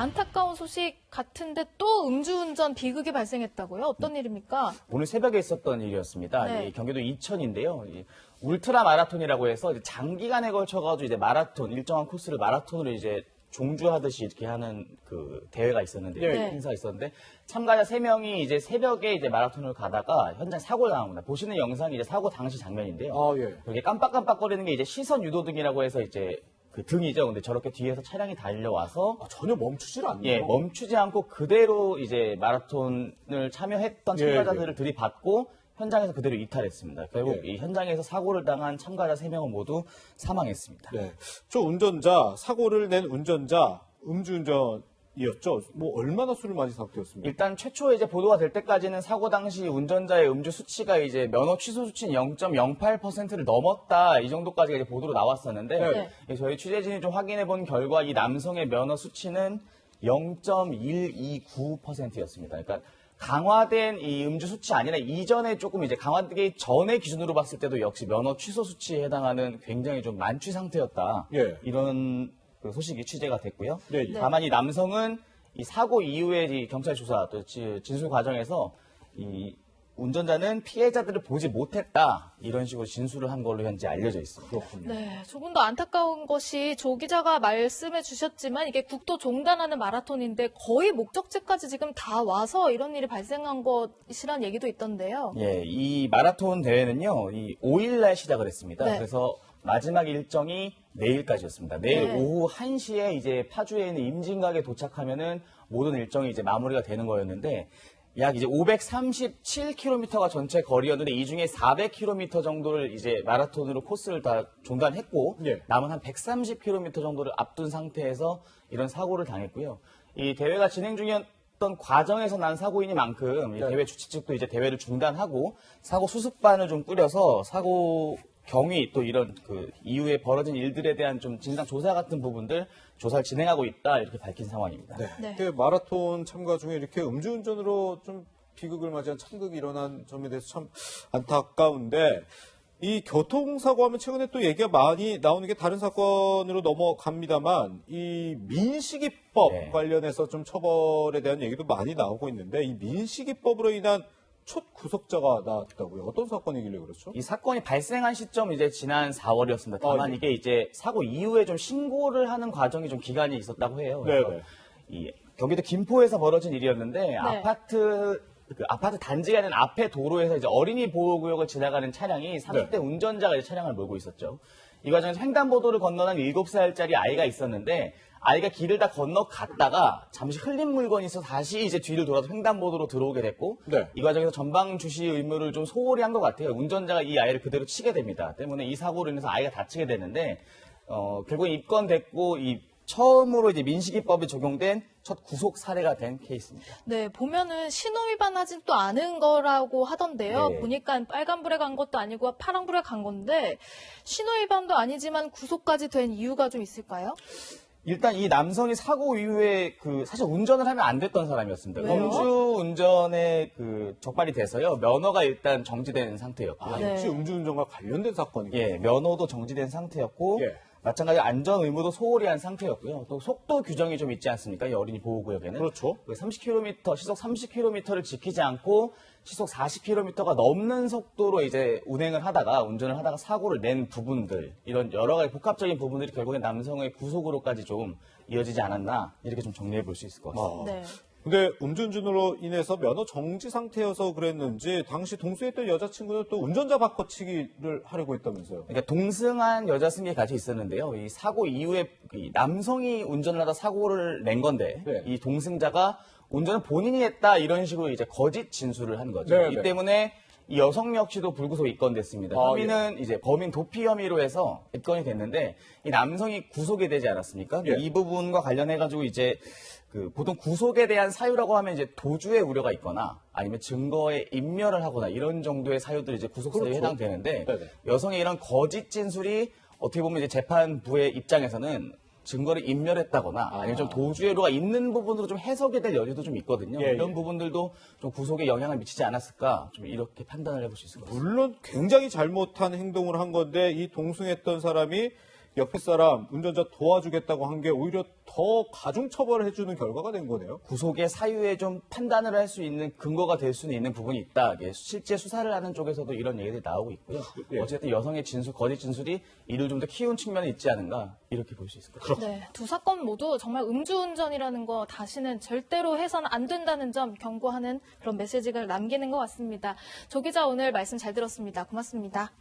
안타까운 소식 같은데 또 음주운전 비극이 발생했다고요? 어떤 일입니까? 오늘 새벽에 있었던 일이었습니다. 네. 이 경기도 이천인데요. 이 울트라 마라톤이라고 해서 이제 장기간에 걸쳐가지고 이제 마라톤 일정한 코스를 마라톤으로 이제 종주하듯이 이렇게 하는 그 대회가 있었는데 네. 행사가 있었는데 참가자 3명이 이제 새벽에 이제 마라톤을 가다가 현장 사고를 당합니다. 보시는 영상이 이제 사고 당시 장면인데요. 아, 예. 여기 깜빡깜빡거리는 게 이제 시선 유도등이라고 해서 이제 그 등이죠. 근데 저렇게 뒤에서 차량이 달려와서 전혀 멈추질 않네요. 예, 멈추지 않고 그대로 이제 마라톤을 참여했던 예, 참가자들을 들이받고 현장에서 그대로 이탈했습니다. 결국 예. 이 현장에서 사고를 당한 참가자 3명은 모두 사망했습니다. 네. 저 운전자, 사고를 낸 운전자, 음주운전이었죠. 뭐 얼마나 술을 많이 삭혔습니까? 일단 최초에 이제 보도가 될 때까지는 사고 당시 운전자의 음주 수치가 이제 면허 취소 수치는 0.08%를 넘었다 이 정도까지가 이제 보도로 나왔었는데 저희 취재진이 좀 확인해 본 결과 이 남성의 면허 수치는 0.129%였습니다. 그러니까 강화된 이 음주 수치 아니라 이전에 조금 이제 강화되기 전의 기준으로 봤을 때도 역시 면허 취소 수치에 해당하는 굉장히 좀 만취 상태였다. 예. 이런 그 소식이 취재가 됐고요. 네, 예. 다만 이 남성은 이 사고 이후에 이 경찰 조사 또 진술 과정에서 이 운전자는 피해자들을 보지 못했다 이런 식으로 진술을 한 걸로 현재 알려져 있습니다. 그렇군요. 네, 조금 더 안타까운 것이 조 기자가 말씀해 주셨지만 이게 국도 종단하는 마라톤인데 거의 목적지까지 지금 다 와서 이런 일이 발생한 것이란 얘기도 있던데요. 예, 이 마라톤 대회는요, 이 5일날 시작을 했습니다. 네. 그래서 마지막 일정이 내일까지였습니다. 내일 네. 오후 1시에 이제 파주에 있는 임진각에 도착하면은 모든 일정이 이제 마무리가 되는 거였는데 약 이제 537km가 전체 거리였는데 이 중에 400km 정도를 이제 마라톤으로 코스를 다 종단했고 예. 남은 한 130km 정도를 앞둔 상태에서 이런 사고를 당했고요. 이 대회가 진행 중이었던 과정에서 난 사고이니만큼 이 네. 대회 주최 측도 이제 대회를 중단하고 사고 수습반을 좀 꾸려서 사고 경위 또 이런 그 이후에 벌어진 일들에 대한 좀 진상 조사 같은 부분들 조사를 진행하고 있다 이렇게 밝힌 상황입니다. 네. 네. 그 마라톤 참가 중에 이렇게 음주운전으로 좀 비극을 맞이한 참극이 일어난 점에 대해서 참 안타까운데 이 교통사고 하면 최근에 또 얘기가 많이 나오는 게 다른 사건으로 넘어갑니다만 이 민식이법 네. 관련해서 좀 처벌에 대한 얘기도 많이 나오고 있는데 이 민식이법으로 인한 첫 구속자가 나왔다고요. 어떤 사건이길래 그렇죠? 이 사건이 발생한 시점 이제 지난 4월이었습니다. 다만 예. 이게 이제 사고 이후에 좀 신고를 하는 과정이 좀 기간이 있었다고 해요. 그래서 네네. 이 경기도 김포에서 벌어진 일이었는데 아파트 단지가 있는 앞에 도로에서 이제 어린이 보호구역을 지나가는 차량이 30대 네. 운전자가 이제 차량을 몰고 있었죠. 이 과정에서 횡단보도를 건너는 7살짜리 아이가 있었는데 아이가 길을 다 건너갔다가 잠시 흘린 물건이 있어서 다시 이제 뒤를 돌아서 횡단보도로 들어오게 됐고 네. 이 과정에서 전방 주시 의무를 좀 소홀히 한 것 같아요. 운전자가 이 아이를 그대로 치게 됩니다. 때문에 이 사고로 인해서 아이가 다치게 되는데 결국 입건됐고 이 처음으로 이제 민식이법이 적용된 첫 구속 사례가 된 케이스입니다. 네, 보면은 신호위반하진 또 않은 거라고 하던데요. 네. 보니까 빨간불에 간 것도 아니고 파란불에 간 건데 신호위반도 아니지만 구속까지 된 이유가 좀 있을까요? 일단 이 남성이 사고 이후에 사실 운전을 하면 안 됐던 사람이었습니다. 왜요? 음주 운전에 적발이 돼서요. 면허가 일단 정지된 상태였고요. 아, 네. 역시 음주운전과 관련된 사건이군요. 예, 면허도 정지된 상태였고 예. 마찬가지로 안전 의무도 소홀히 한 상태였고요. 또 속도 규정이 좀 있지 않습니까? 이 어린이 보호구역에는. 그렇죠. 30km, 시속 30km를 지키지 않고 시속 40km가 넘는 속도로 이제 운전을 하다가 사고를 낸 부분들, 이런 여러 가지 복합적인 부분들이 결국엔 남성의 구속으로까지 좀 이어지지 않았나, 이렇게 좀 정리해 볼 수 있을 것 같습니다. 네. 근데 음주운전으로 인해서 면허 정지 상태여서 그랬는지 당시 동승했던 여자친구는 또 운전자 바꿔치기를 하려고 했다면서요. 그러니까 동승한 여자 승객이 같이 있었는데요. 이 사고 이후에 이 남성이 운전을 하다 사고를 낸 건데 네. 이 동승자가 운전을 본인이 했다 이런 식으로 이제 거짓 진술을 한 거죠. 네, 이 네. 때문에 이 여성 역시도 불구속 입건됐습니다. 아, 혐의는 이제 범인 도피 혐의로 해서 입건이 됐는데 이 남성이 구속이 되지 않았습니까? 예. 이 부분과 관련해가지고 이제 보통 구속에 대한 사유라고 하면 이제 도주의 우려가 있거나 아니면 증거에 인멸을 하거나 이런 정도의 사유들이 이제 구속사유에 그렇죠. 해당되는데 네네. 여성의 이런 거짓 진술이 어떻게 보면 이제 재판부의 입장에서는 증거를 인멸했다거나 아니면 좀 도주의 우려가 있는 부분으로 좀 해석이 될 여지도 좀 있거든요. 예, 이런 예. 부분들도 좀 구속에 영향을 미치지 않았을까 좀 이렇게 판단을 해볼 수 있을 것 같습니다. 물론 굉장히 잘못한 행동을 한 건데 이 동승했던 사람이 옆에 사람 운전자 도와주겠다고 한 게 오히려 더 가중 처벌을 해주는 결과가 된 거네요. 구속의 사유에 좀 판단을 할 수 있는 근거가 될 수는 있는 부분이 있다. 예, 실제 수사를 하는 쪽에서도 이런 얘기들이 나오고 있고요. 예. 어쨌든 여성의 진술, 거짓 진술이 이를 좀 더 키운 측면이 있지 않은가 이렇게 볼 수 있을 것 같아요. 네, 두 사건 모두 정말 음주운전이라는 거 다시는 절대로 해서는 안 된다는 점 경고하는 그런 메시지를 남기는 것 같습니다. 조 기자 오늘 말씀 잘 들었습니다. 고맙습니다.